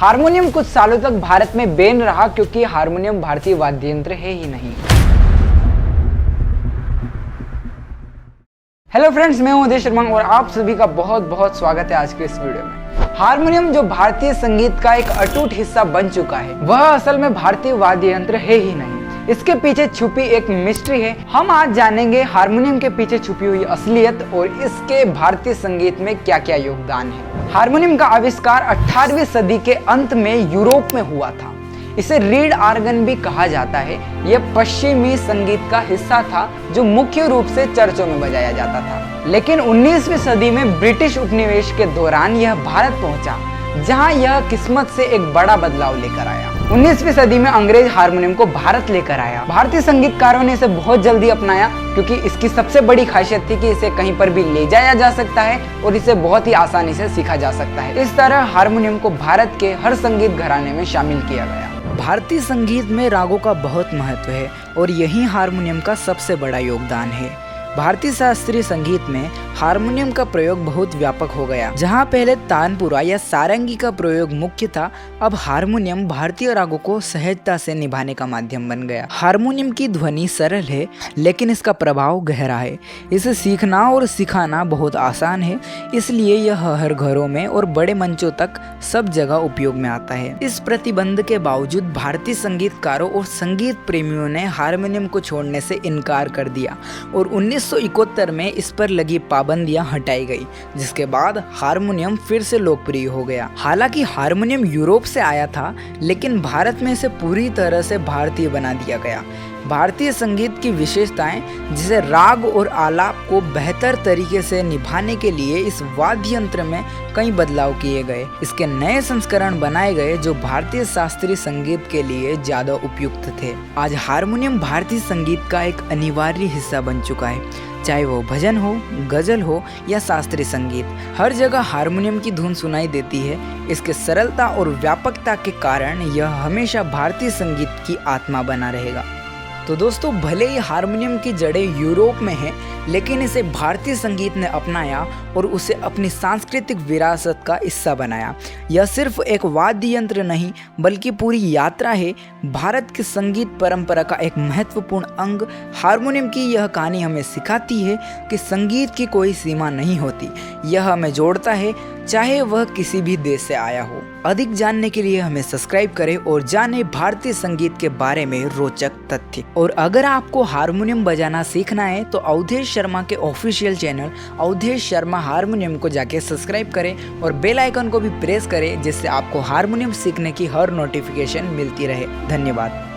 Harmonium कुछ सालों तक भारत में बैन रहा क्योंकि हारमोनियम भारतीय वाद्य यंत्र है ही नहीं। हेलो फ्रेंड्स, मैं हूं उदय शर्मा और आप सभी का बहुत बहुत स्वागत है आज के इस वीडियो में। हारमोनियम जो भारतीय संगीत का एक अटूट हिस्सा बन चुका है, वह असल में भारतीय वाद्य यंत्र है ही नहीं। इसके पीछे छुपी एक मिस्ट्री है। हम आज जानेंगे हारमोनियम के पीछे छुपी हुई असलियत और इसके भारतीय संगीत में क्या क्या योगदान है। हारमोनियम का आविष्कार 18वीं सदी के अंत में यूरोप में हुआ था। इसे रीड आर्गन भी कहा जाता है। यह पश्चिमी संगीत का हिस्सा था जो मुख्य रूप से चर्चों में बजाया जाता था। लेकिन 19वीं सदी में ब्रिटिश उपनिवेश के दौरान यह भारत पहुंचा, जहां यह किस्मत से एक बड़ा बदलाव लेकर आया। 19वीं सदी में अंग्रेज हारमोनियम को भारत लेकर आया। भारतीय संगीतकारों ने इसे बहुत जल्दी अपनाया क्योंकि इसकी सबसे बड़ी खासियत थी कि इसे कहीं पर भी ले जाया जा सकता है और इसे बहुत ही आसानी से सीखा जा सकता है। इस तरह हारमोनियम को भारत के हर संगीत घराने में शामिल किया गया। भारतीय संगीत में रागों का बहुत महत्व है और यही हारमोनियम का सबसे बड़ा योगदान है। भारतीय शास्त्रीय संगीत में हारमोनियम का प्रयोग बहुत व्यापक हो गया। जहां पहले तानपुरा या सारंगी का प्रयोग मुख्य था, अब हारमोनियम भारतीय रागों को सहजता से निभाने का माध्यम बन गया। हारमोनियम की ध्वनि सरल है लेकिन इसका प्रभाव गहरा है। इसे सीखना और सिखाना बहुत आसान है, इसलिए यह हर घरों में और बड़े मंचों तक सब जगह उपयोग में आता है। इस प्रतिबंध के बावजूद भारतीय संगीतकारों और संगीत प्रेमियों ने हारमोनियम को छोड़ने से इनकार कर दिया और 1971 में इस पर लगी पाबंदियां हटाई गई, जिसके बाद हारमोनियम फिर से लोकप्रिय हो गया। हालांकि हारमोनियम यूरोप से आया था, लेकिन भारत में इसे पूरी तरह से भारतीय बना दिया गया। भारतीय संगीत की विशेषताएं, जिसे राग और आलाप को बेहतर तरीके से निभाने के लिए इस वाद्य यंत्र में कई बदलाव किए गए। इसके नए संस्करण बनाए गए जो भारतीय शास्त्रीय संगीत के लिए ज्यादा उपयुक्त थे। आज हारमोनियम भारतीय संगीत का एक अनिवार्य हिस्सा बन चुका है। चाहे वो भजन हो, गजल हो या शास्त्रीय संगीत, हर जगह हारमोनियम की धुन सुनाई देती है। इसके सरलता और व्यापकता के कारण यह हमेशा भारतीय संगीत की आत्मा बना रहेगा। तो दोस्तों, भले ही हारमोनियम की जड़ें यूरोप में हैं, लेकिन इसे भारतीय संगीत ने अपनाया और उसे अपनी सांस्कृतिक विरासत का हिस्सा बनाया। यह सिर्फ एक वाद्य यंत्र नहीं बल्कि पूरी यात्रा है, भारत की संगीत परंपरा का एक महत्वपूर्ण अंग। हारमोनियम की यह कहानी हमें सिखाती है कि संगीत की कोई सीमा नहीं होती। यह हमें जोड़ता है, चाहे वह किसी भी देश से आया हो। अधिक जानने के लिए हमें सब्सक्राइब करें और जानें भारतीय संगीत के बारे में रोचक तथ्य। और अगर आपको हारमोनियम बजाना सीखना है तो अवधेश शर्मा के official channel Awadhesh Sharma harmonium को जाके सब्सक्राइब करें और बेल आइकन को भी प्रेस करें, जिससे आपको हारमोनियम सीखने की हर नोटिफिकेशन मिलती रहे। धन्यवाद।